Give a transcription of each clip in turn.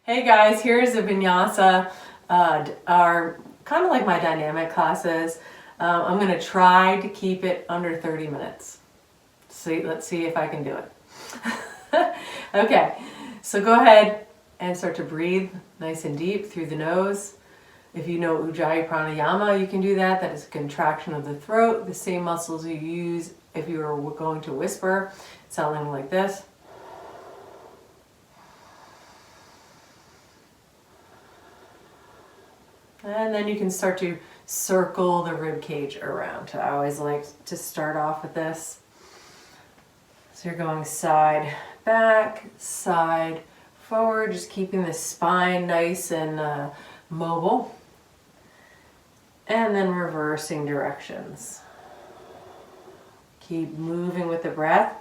Hey guys, here's a vinyasa, our kind of like my dynamic classes. I'm going to try to keep it under 30 minutes. Let's see if I can do it. Okay, so go ahead and start to breathe nice and deep through the nose. If you know Ujjayi Pranayama, you can do that. That is a contraction of the throat, the same muscles you use if you were going to whisper, sounding like this. And then you can start to circle the rib cage around. I always like to start off with this. So you're going side, back, side, forward, just keeping the spine nice and mobile. And then reversing directions. Keep moving with the breath.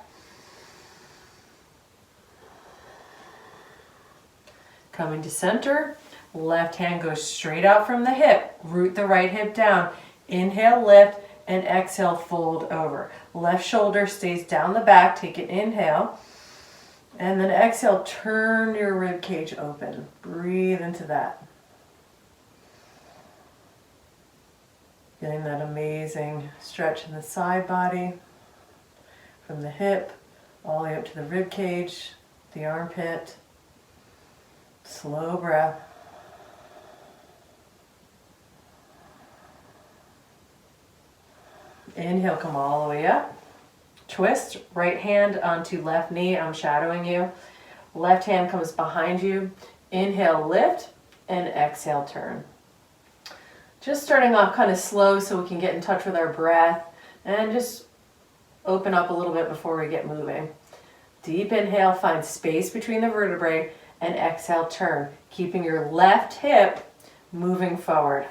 Coming to center. Left hand goes straight out from the hip. Root the right hip down. Inhale, lift, and exhale, fold over. Left shoulder stays down the back. Take an inhale. And then exhale, turn your rib cage open. Breathe into that. Getting that amazing stretch in the side body. From the hip, all the way up to the rib cage, the armpit. Slow breath. Inhale, come all the way up. Twist, right hand onto left knee. I'm shadowing you. Left hand comes behind you. Inhale, lift, and exhale, turn. Just starting off kind of slow so we can get in touch with our breath and just open up a little bit before we get moving. Deep inhale, find space between the vertebrae, and exhale, turn. Keeping your left hip moving forward.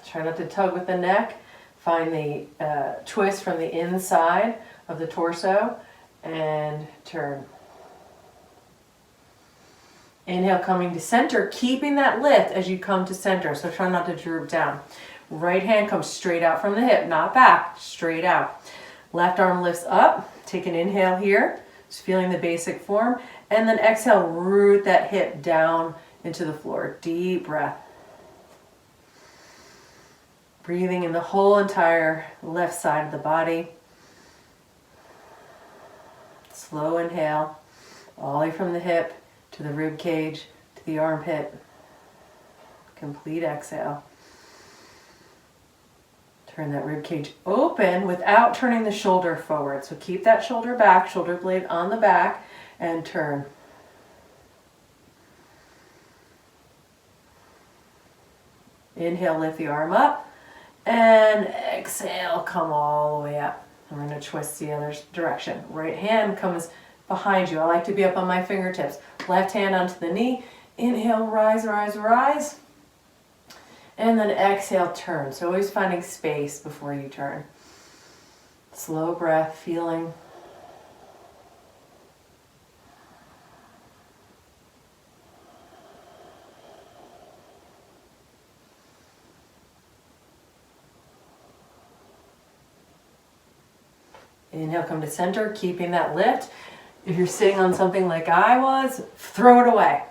Try not to tug with the neck. Find the twist from the inside of the torso and turn. Inhale, coming to center, keeping that lift as you come to center. So try not to droop down. Right hand comes straight out from the hip, not back, straight out. Left arm lifts up. Take an inhale here, just feeling the basic form. And then exhale, root that hip down into the floor. Deep breath. Breathing in the whole entire left side of the body. Slow inhale, all the way from the hip to the rib cage to the armpit. Complete exhale. Turn that rib cage open without turning the shoulder forward. So keep that shoulder back, shoulder blade on the back, and turn. Inhale, lift the arm up. And exhale, come all the way up. We're going to twist the other direction. Right hand comes behind you. I like to be up on my fingertips. Left hand onto the knee. Inhale, rise, rise, rise. And then exhale, turn. So always finding space before you turn. Slow breath, feeling. Inhale, come to center, keeping that lift. If you're sitting on something like I was, throw it away.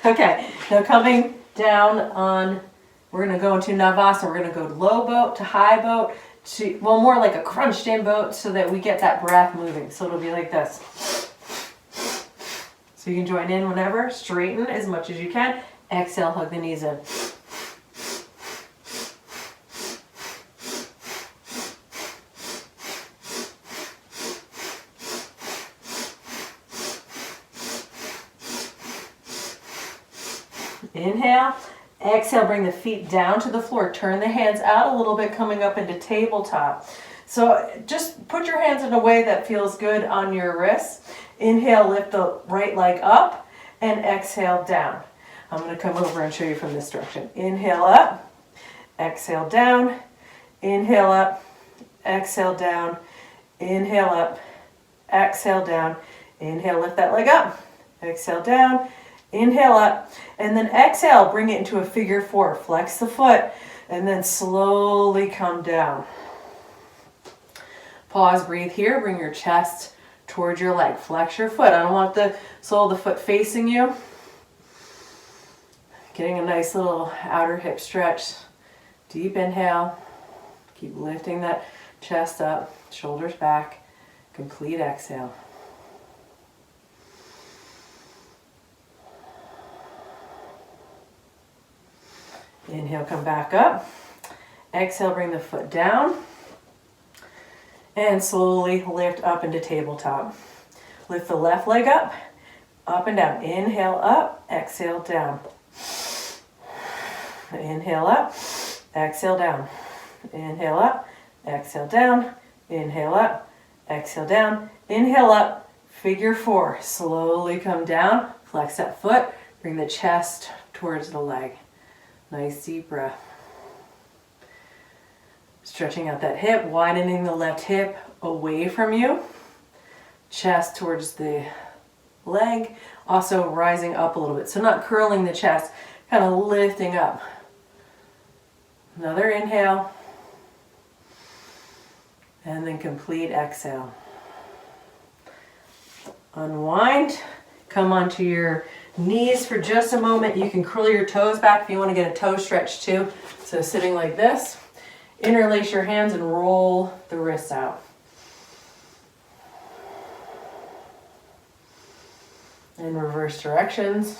Okay, now coming down on, we're going to go into Navasana. We're going to go low boat to high boat, to, well, more like a crunched in boat so that we get that breath moving. So it'll be like this. So you can join in whenever, straighten as much as you can. Exhale, hug the knees in. Inhale, exhale, bring the feet down to the floor. Turn the hands out a little bit, coming up into tabletop. So just put your hands in a way that feels good on your wrists. Inhale, lift the right leg up, and exhale down. I'm going to come over and show you from this direction. Inhale up, exhale down, inhale up, exhale down, inhale up, exhale down, inhale, lift that leg up, exhale down, inhale up, and then exhale, bring it into a figure four. Flex the foot, and then slowly come down. Pause, breathe here, bring your chest towards your leg. Flex your foot. I don't want the sole of the foot facing you. Getting a nice little outer hip stretch. Deep inhale. Keep lifting that chest up, shoulders back. Complete exhale. Inhale, come back up. Exhale, bring the foot down. And slowly lift up into tabletop. Lift the left leg up and down. Inhale up, exhale down. Inhale up, exhale down. Inhale up, exhale down. Inhale up, exhale down. Inhale up, figure four. Slowly come down, flex that foot, bring the chest towards the leg. Nice deep breath. Stretching out that hip, widening the left hip away from you. Chest towards the leg. Also rising up a little bit. So not curling the chest, kind of lifting up. Another inhale. And then complete exhale. Unwind. Come onto your knees for just a moment. You can curl your toes back if you want to get a toe stretch too. So sitting like this. Interlace your hands and roll the wrists out. In reverse directions.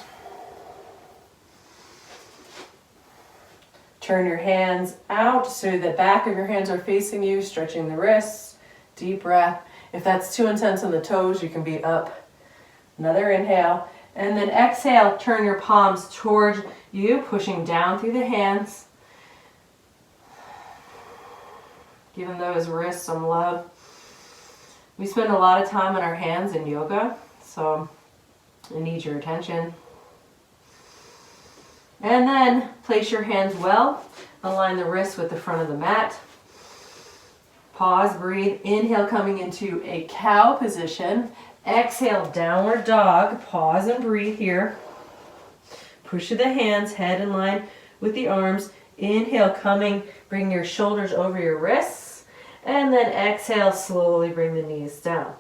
Turn your hands out so the back of your hands are facing you, stretching the wrists. Deep breath. If that's too intense on the toes, you can be up. Another inhale. And then exhale, turn your palms towards you, pushing down through the hands. Giving those wrists some love. We spend a lot of time on our hands in yoga, so it needs your attention. And then place your hands well. Align the wrists with the front of the mat. Pause, breathe. Inhale, coming into a cow position. Exhale, downward dog. Pause and breathe here. Push to the hands, head in line with the arms. Inhale, coming, bring your shoulders over your wrists. And then exhale, slowly bring the knees down.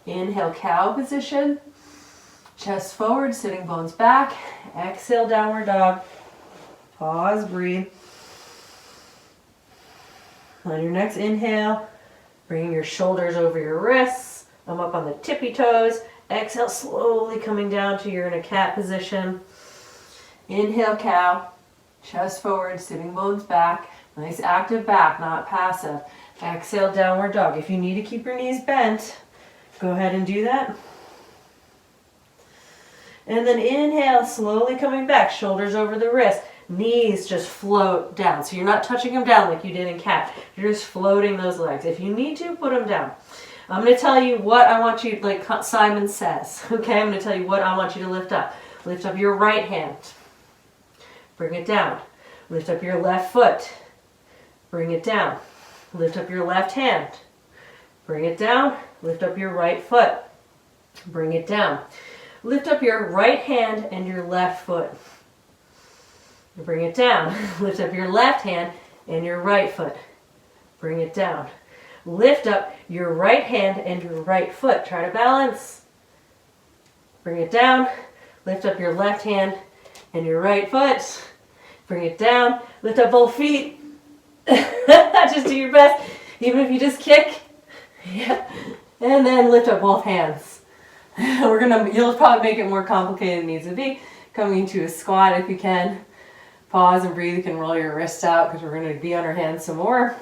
Inhale, cow position. Chest forward, sitting bones back. Exhale, downward dog. Pause, breathe. On your next inhale, bringing your shoulders over your wrists. I'm up on the tippy toes. Exhale, slowly coming down to you're in a cat position. Inhale, cow. Chest forward, sitting bones back. Nice active back, not passive. Exhale, downward dog. If you need to keep your knees bent, go ahead and do that. And then inhale, slowly coming back, shoulders over the wrist. Knees just float down. So you're not touching them down like you did in cat. You're just floating those legs. If you need to, put them down. I'm going to tell you what I want you, like Simon says. Okay, I'm going to tell you what I want you to lift up. Lift up your right hand. Bring it down. Lift up your left foot. Bring it down. Lift up your left hand. Bring it down. Lift up your right foot. Bring it down. Lift up your right hand and your left foot. Bring it down. Lift up your left hand and your right foot. Bring it down. Lift up your right hand and your right foot. Try to balance. Bring it down. Lift up your left hand and your right foot. Bring it down. Lift up both feet. Just do your best. Even if you just kick. Yeah. And then lift up both hands. You'll probably make it more complicated than it needs to be. Coming into a squat if you can. Pause and breathe. You can roll your wrists out because we're going to be on our hands some more.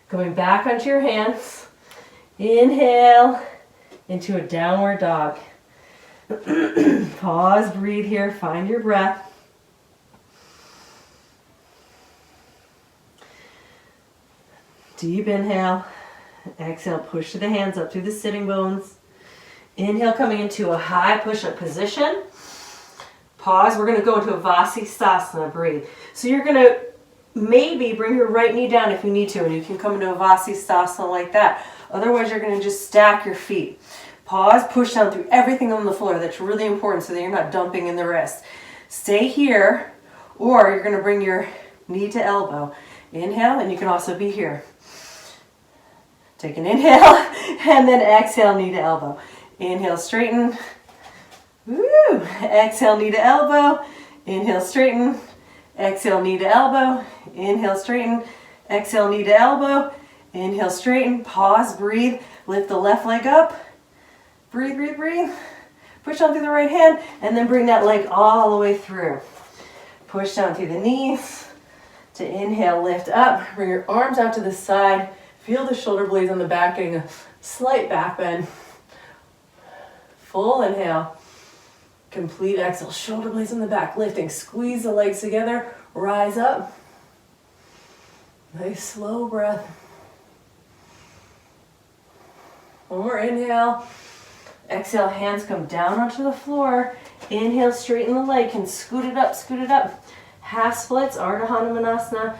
Going back onto your hands. Inhale into a downward dog. Pause, breathe here. Find your breath. Deep inhale. Exhale, push to the hands up through the sitting bones. Inhale, coming into a high push-up position. Pause. We're going to go into a Vasisthasana. Breathe. So you're going to maybe bring your right knee down if you need to, and you can come into a Vasisthasana like that. Otherwise, you're going to just stack your feet. Pause, push down through everything on the floor. That's really important so that you're not dumping in the wrist. Stay here, or you're going to bring your knee to elbow. Inhale, and you can also be here. Take an inhale, and then exhale, knee to elbow. Inhale, straighten. Woo! Exhale, knee to elbow. Inhale, straighten. Exhale, knee to elbow. Inhale, straighten. Exhale, knee to elbow. Inhale, straighten. Pause, breathe. Lift the left leg up. Breathe, breathe, breathe. Push down through the right hand, and then bring that leg all the way through. Push down through the knees. To inhale, lift up. Bring your arms out to the side. Feel the shoulder blades on the back, getting a slight back bend. Full inhale. Complete exhale. Shoulder blades on the back, lifting. Squeeze the legs together. Rise up. Nice slow breath. One more inhale. Exhale, hands come down onto the floor. Inhale, straighten the leg. Can scoot it up, scoot it up. Half splits, Ardha Hanumanasana.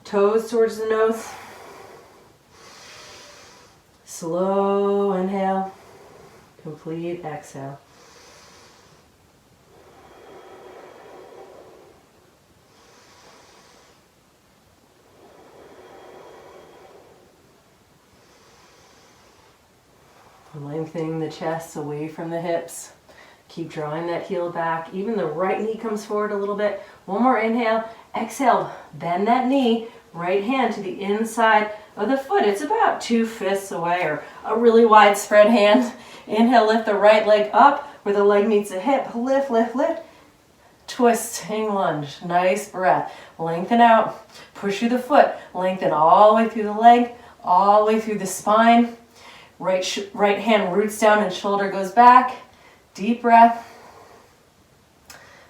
Toes towards the nose. Slow inhale. Complete exhale. Lengthening the chest away from the hips. Keep drawing that heel back. Even the right knee comes forward a little bit. One more inhale. Exhale, bend that knee. Right hand to the inside of the foot. It's about 2 fists away, or a really wide spread hand. Inhale, lift the right leg up where the leg meets the hip. Lift, lift, lift. Twisting lunge. Nice breath. Lengthen out. Push through the foot. Lengthen all the way through the leg, all the way through the spine. Right hand roots down and shoulder goes back. Deep breath.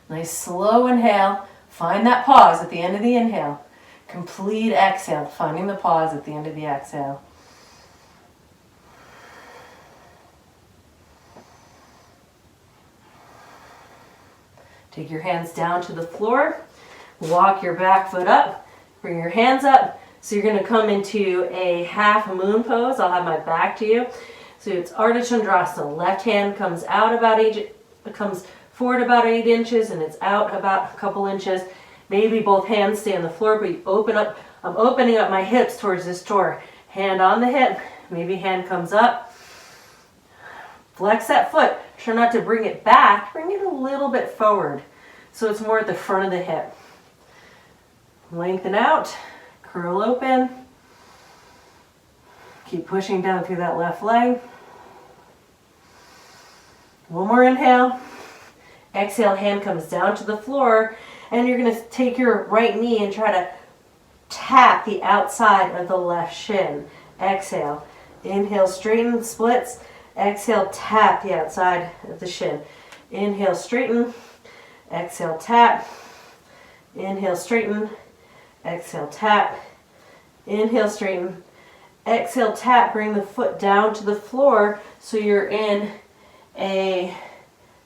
Nice slow inhale. Find that pause at the end of the inhale. Complete exhale. Finding the pause at the end of the exhale. Take your hands down to the floor. Walk your back foot up. Bring your hands up. So you're going to come into a half moon pose. I'll have my back to you. So it's Ardha Chandrasana. Left hand comes out about comes forward about 8 inches, and it's out about a couple inches. Maybe both hands stay on the floor, but you open up. I'm opening up my hips towards this door. Hand on the hip. Maybe hand comes up. Flex that foot. Try not to bring it back. Bring it a little bit forward, so it's more at the front of the hip. Lengthen out. Curl open. Keep pushing down through that left leg. One more inhale. Exhale, hand comes down to the floor, and you're going to take your right knee and try to tap the outside of the left shin. Exhale. Inhale, straighten, splits. Exhale, tap the outside of the shin. Inhale, straighten. Exhale, tap. Inhale, straighten. Exhale, tap. Inhale, straighten. Exhale, tap. Bring the foot down to the floor so you're in a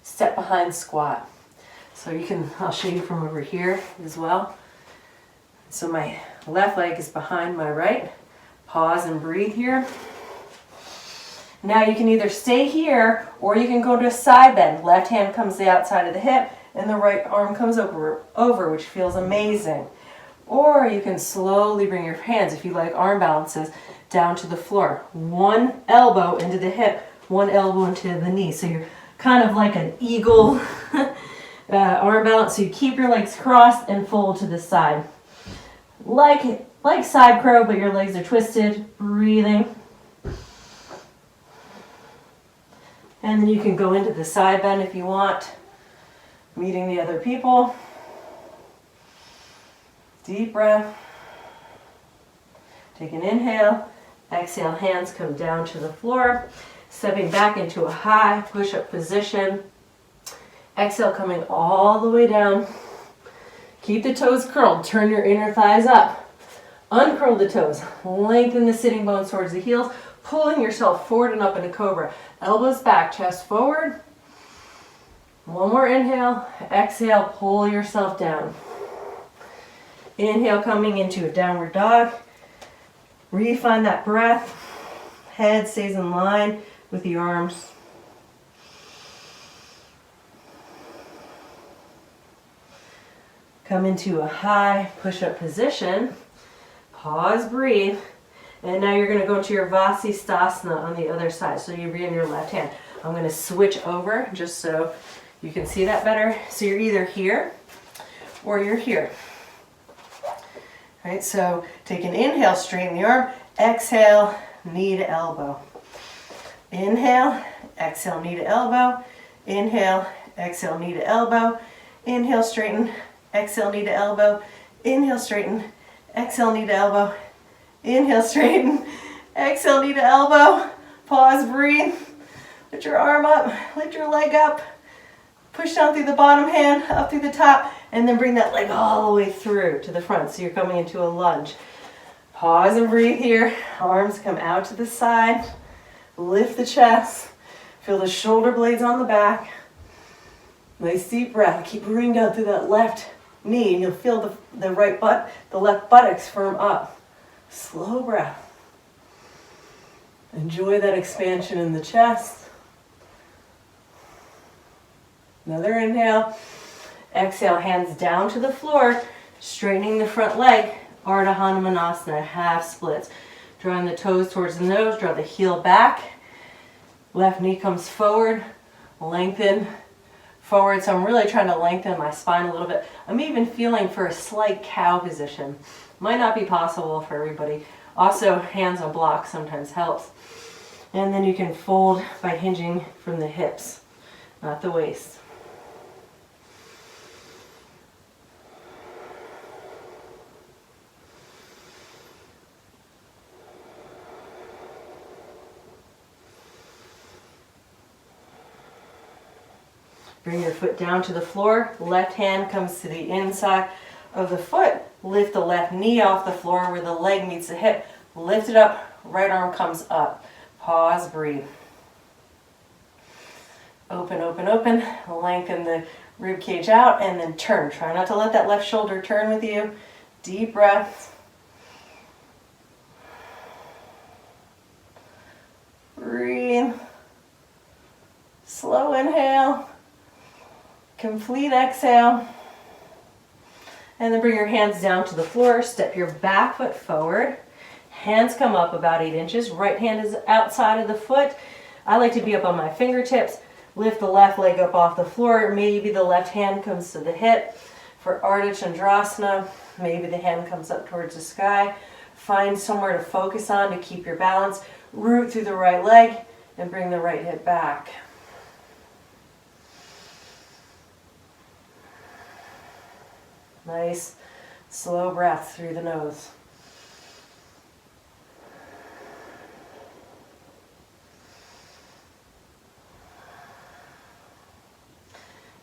step behind squat. So you can, I'll show you from over here as well. So my left leg is behind my right. Pause and breathe here. Now you can either stay here or you can go to a side bend. Left hand comes to the outside of the hip and the right arm comes over, which feels amazing. Or you can slowly bring your hands, if you like arm balances, down to the floor. One elbow into the hip, one elbow into the knee. So you're kind of like an eagle arm balance. So you keep your legs crossed and fold to the side. Like side crow, but your legs are twisted. Breathing. And then you can go into the side bend if you want. Meeting the other people. Deep breath. Take an inhale. Exhale, hands come down to the floor. Stepping back into a high push-up position. Exhale, coming all the way down. Keep the toes curled. Turn your inner thighs up. Uncurl the toes. Lengthen the sitting bones towards the heels. Pulling yourself forward and up in a cobra. Elbows back, chest forward. One more inhale. Exhale, pull yourself down. Inhale, coming into a downward dog. Refine that breath. Head stays in line with the arms. Come into a high push-up position. Pause, breathe. And now you're gonna go into your Vasisthasana on the other side. So you be in your left hand. I'm gonna switch over just so you can see that better. So you're either here or you're here. All right, so take an inhale, straighten the arm. Exhale, knee to elbow. Inhale, exhale, knee to elbow. Inhale, exhale, knee to elbow. Inhale, straighten. Exhale, knee to elbow. Inhale, straighten. Exhale, knee to elbow. Inhale, straighten. Exhale, knee to elbow. Pause, breathe. Lift your arm up. Lift your leg up. Push down through the bottom hand, up through the top, and then bring that leg all the way through to the front. So you're coming into a lunge. Pause and breathe here. Arms come out to the side. Lift the chest. Feel the shoulder blades on the back. Nice deep breath. Keep breathing down through that left knee, and you'll feel the left buttocks firm up. Slow breath. Enjoy that expansion in the chest. Another inhale. Exhale, hands down to the floor, straightening the front leg. Ardha Hanumanasana, half splits. Drawing the toes towards the nose, draw the heel back. Left knee comes forward, lengthen forward. So I'm really trying to lengthen my spine a little bit. I'm even feeling for a slight cow position. Might not be possible for everybody. Also, hands on blocks sometimes helps. And then you can fold by hinging from the hips, not the waist. Bring your foot down to the floor. Left hand comes to the inside of the foot. Lift the left knee off the floor where the leg meets the hip. Lift it up. Right arm comes up. Pause, breathe. Open, open, open. Lengthen the rib cage out and then turn. Try not to let that left shoulder turn with you. Deep breath. Breathe. Slow inhale. Complete exhale. And then bring your hands down to the floor. Step your back foot forward. Hands come up about 8 inches. Right hand is outside of the foot. I like to be up on my fingertips. Lift the left leg up off the floor. Maybe the left hand comes to the hip. For Ardha Chandrasana, maybe the hand comes up towards the sky. Find somewhere to focus on to keep your balance. Root through the right leg and bring the right hip back. Nice, slow breath through the nose.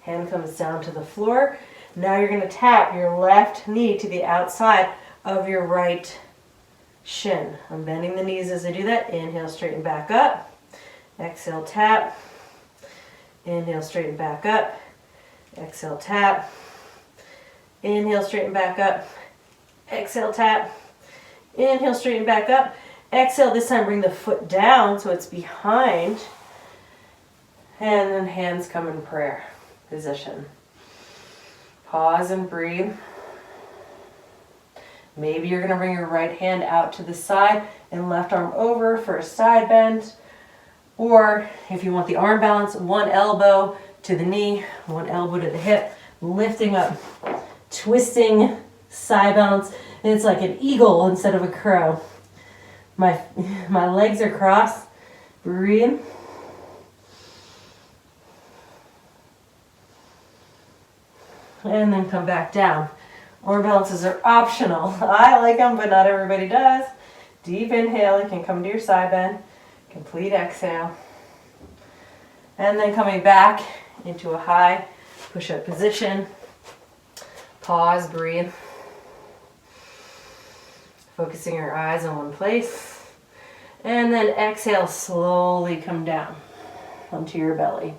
Hand comes down to the floor. Now you're going to tap your left knee to the outside of your right shin. I'm bending the knees as I do that. Inhale, straighten back up. Exhale, tap. Inhale, straighten back up. Exhale, tap. Inhale, straighten back up. Exhale, tap. Inhale, straighten back up. Exhale, this time bring the foot down so it's behind. And then hands come in prayer position. Pause and breathe. Maybe you're going to bring your right hand out to the side and left arm over for a side bend. Or if you want the arm balance, one elbow to the knee, one elbow to the hip, lifting up. Twisting side balance, and it's like an eagle instead of a crow. My legs are crossed. Breathe. And then come back down. Arm balances are optional. I like them, but not everybody does. Deep inhale, you can come to your side bend. Complete exhale. And then coming back into a high push-up position. Pause, breathe. Focusing your eyes on one place. And then exhale, slowly come down onto your belly.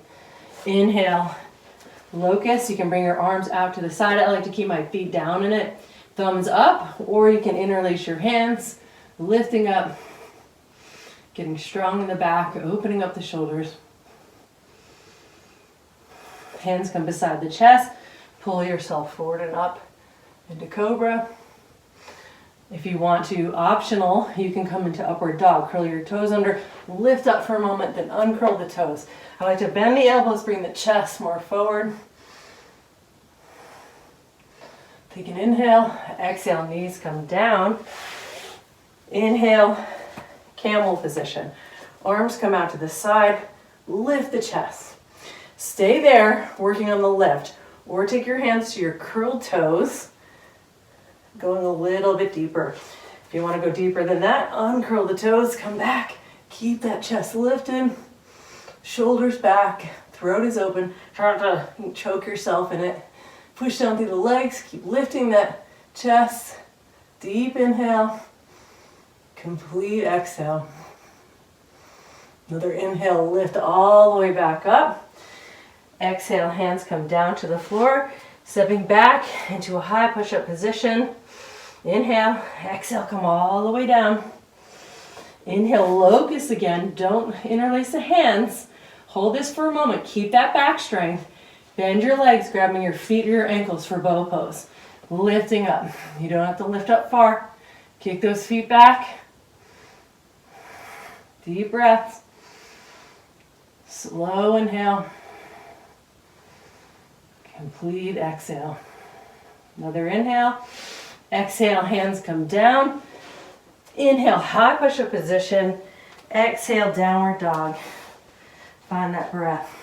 Inhale, locust. You can bring your arms out to the side. I like to keep my feet down in it. Thumbs up, or you can interlace your hands, lifting up, getting strong in the back, opening up the shoulders. Hands come beside the chest. Pull yourself forward and up into cobra. If you want to, optional, you can come into upward dog. Curl your toes under, lift up for a moment, then uncurl the toes. I like to bend the elbows, bring the chest more forward. Take an inhale, exhale, knees come down. Inhale, camel position. Arms come out to the side, lift the chest. Stay there, working on the lift. Or take your hands to your curled toes, going a little bit deeper. If you want to go deeper than that, uncurl the toes, come back. Keep that chest lifted, shoulders back, throat is open. Try not to choke yourself in it. Push down through the legs, keep lifting that chest. Deep inhale, complete exhale. Another inhale, lift all the way back up. Exhale, hands come down to the floor. Stepping back into a high push-up position. Inhale, exhale, come all the way down. Inhale, locust again. Don't interlace the hands. Hold this for a moment. Keep that back strength. Bend your legs, grabbing your feet or your ankles for bow pose. Lifting up. You don't have to lift up far. Kick those feet back. Deep breaths. Slow inhale. Complete exhale. Another inhale. Exhale, hands come down. Inhale, high push-up position. Exhale, downward dog. Find that breath.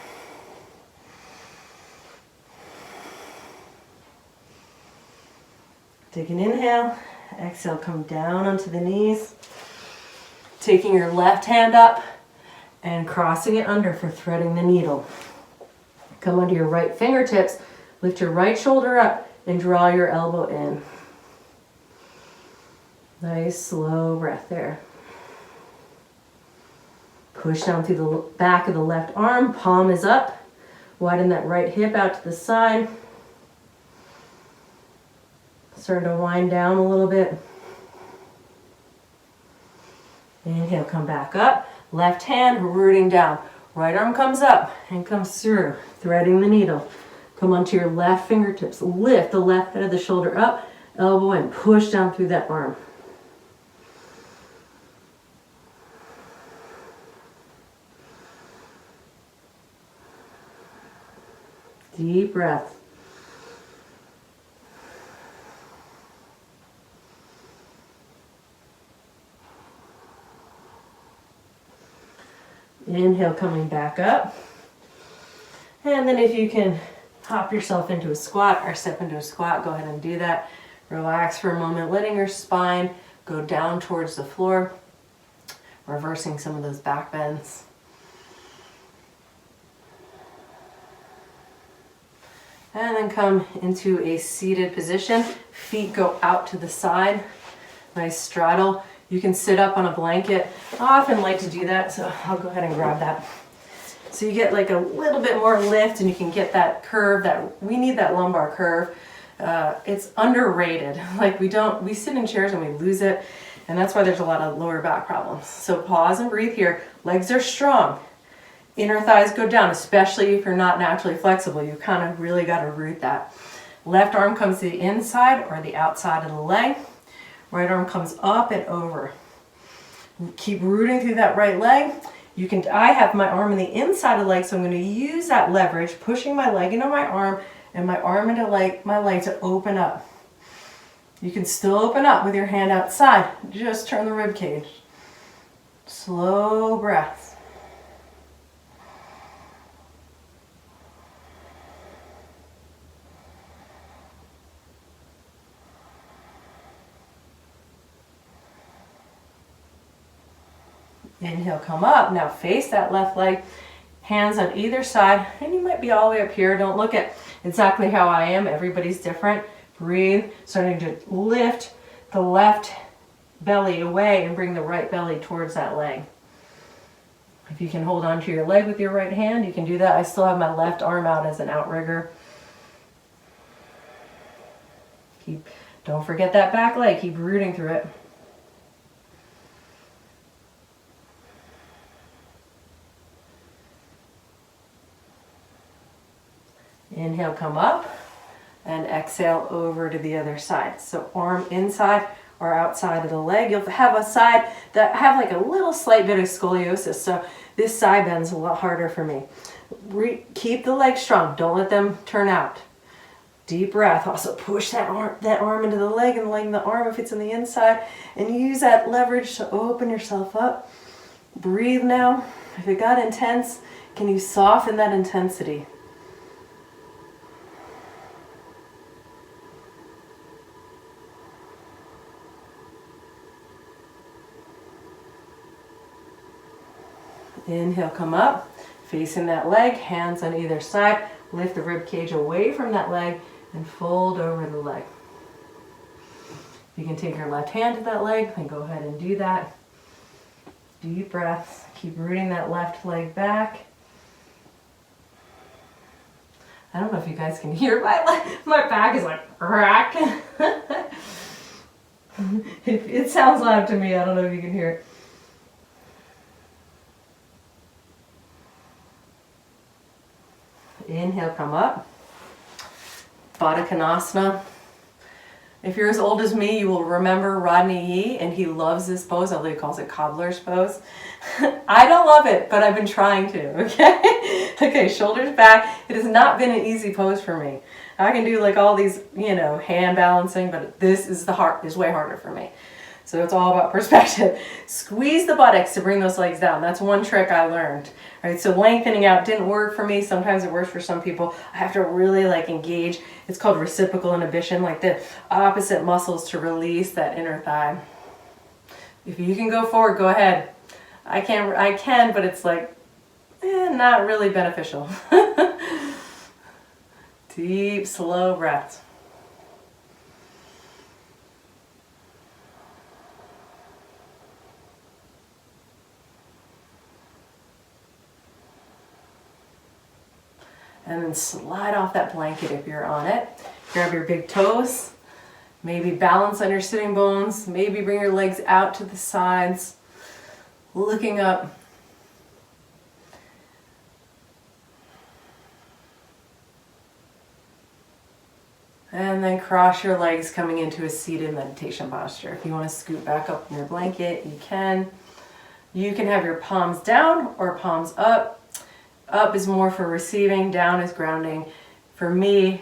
Take an inhale. Exhale, come down onto the knees. Taking your left hand up and crossing it under for threading the needle. Come onto your right fingertips. Lift your right shoulder up and draw your elbow in. Nice slow breath there. Push down through the back of the left arm. Palm is up. Widen that right hip out to the side. Starting to wind down a little bit. Inhale, come back up. Left hand rooting down. Right arm comes up and comes through, threading the needle. Come onto your left fingertips. Lift the left head of the shoulder up, elbow in. Push down through that arm. Deep breath. Inhale, coming back up. And then if you can hop yourself into a squat or step into a squat, go ahead and do that. Relax for a moment, letting your spine go down towards the floor, reversing some of those back bends. And then come into a seated position. Feet go out to the side. Nice straddle. You can sit up on a blanket. I often like to do that, so I'll go ahead and grab that. So you get like a little bit more lift and you can get that curve that we need, that lumbar curve. It's underrated. Like we sit in chairs and we lose it, and that's why there's a lot of lower back problems. So pause and breathe here. Legs are strong. Inner thighs go down, especially if you're not naturally flexible. You kind of really got to root that. Left arm comes to the inside or the outside of the leg. Right arm comes up and over. Keep rooting through that right leg. I have my arm in the inside of the leg, so I'm going to use that leverage, pushing my leg into my arm and my arm into my leg to open up. You can still open up with your hand outside. Just turn the rib cage. Slow breaths. Inhale, come up. Now face that left leg, hands on either side, and you might be all the way up here. Don't look at exactly how I am. Everybody's different. Breathe, starting to lift the left belly away and bring the right belly towards that leg. If you can hold on to your leg with your right hand, you can do that. I still have my left arm out as an outrigger. Don't forget that back leg. Keep rooting through it. Inhale, come up, and exhale over to the other side. So arm inside, or outside of the leg. You'll have a side that have like a little slight bit of scoliosis, so this side bend's a lot harder for me. Keep the legs strong, don't let them turn out. Deep breath. Also push that arm into the leg and lengthen the arm if it's on the inside, and use that leverage to open yourself up. Breathe now. If it got intense, can you soften that intensity? Inhale, come up, facing that leg, hands on either side. Lift the rib cage away from that leg and fold over the leg. You can take your left hand to that leg, then go ahead and do that. Deep breaths. Keep rooting that left leg back. I don't know if you guys can hear my back is like cracking. It sounds loud to me. I don't know if you can hear it. Inhale, come up. Baddha Konasana. If you're as old as me, you will remember Rodney Yee, and he loves this pose, although he calls it cobbler's pose. I don't love it, but I've been trying to, okay? Okay, shoulders back. It has not been an easy pose for me. I can do like all these, hand balancing, but this is way harder for me. So it's all about perspective. Squeeze the buttocks to bring those legs down. That's one trick I learned. All right, so lengthening out didn't work for me. Sometimes it works for some people. I have to really engage. It's called reciprocal inhibition, like the opposite muscles to release that inner thigh. If you can go forward, go ahead. I can, but it's not really beneficial. Deep, slow breaths. And then slide off that blanket if you're on it. Grab your big toes. Maybe balance on your sitting bones. Maybe bring your legs out to the sides. Looking up. And then cross your legs coming into a seated meditation posture. If you want to scoot back up in your blanket, you can. You can have your palms down or palms up. Up is more for receiving, down is grounding. For me,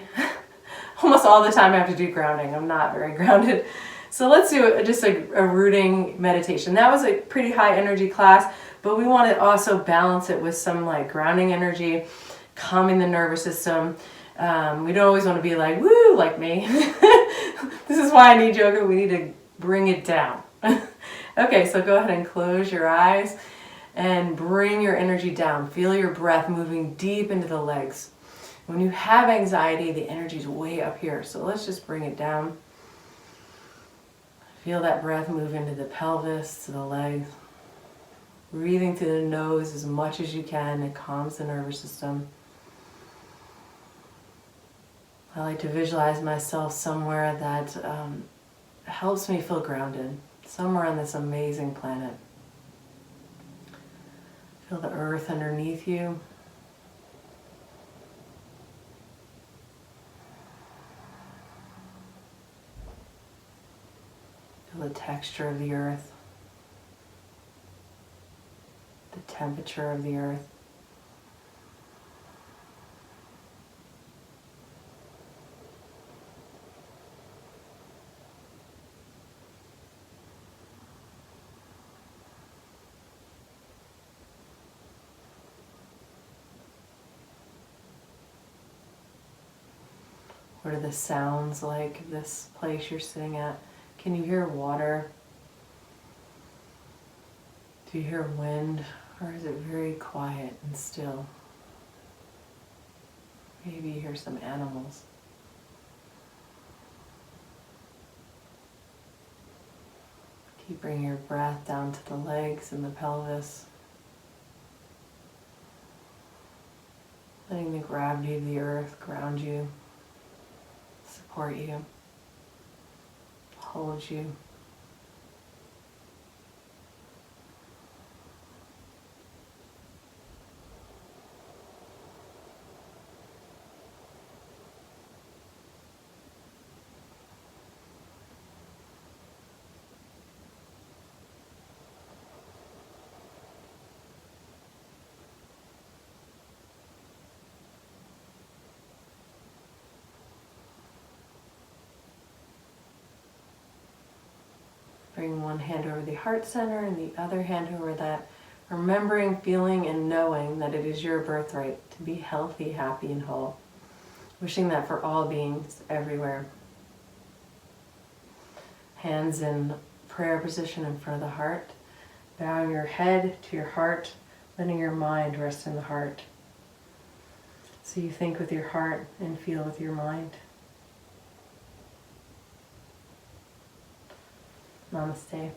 almost all the time I have to do grounding. I'm not very grounded. So let's do just a rooting meditation. That was a pretty high energy class, but we want to also balance it with some grounding energy, calming the nervous system. We don't always want to be woo, like me. This is why I need yoga. We need to bring it down. Okay, so go ahead and close your eyes. And bring your energy down. Feel your breath moving deep into the legs. When you have anxiety, the energy is way up here. So let's just bring it down. Feel that breath move into the pelvis, to the legs. Breathing through the nose as much as you can. It calms the nervous system. I like to visualize myself somewhere that helps me feel grounded. Somewhere on this amazing planet. Feel the earth underneath you. Feel the texture of the earth. The temperature of the earth. What are the sounds like this place you're sitting at? Can you hear water? Do you hear wind? Or is it very quiet and still? Maybe you hear some animals. Keep bringing your breath down to the legs and the pelvis. Letting the gravity of the earth ground you. Support you, hold you. Bring one hand over the heart center and the other hand over that, remembering, feeling, and knowing that it is your birthright to be healthy, happy, and whole. Wishing that for all beings everywhere. Hands in prayer position in front of the heart. Bowing your head to your heart, letting your mind rest in the heart. So you think with your heart and feel with your mind. Namaste.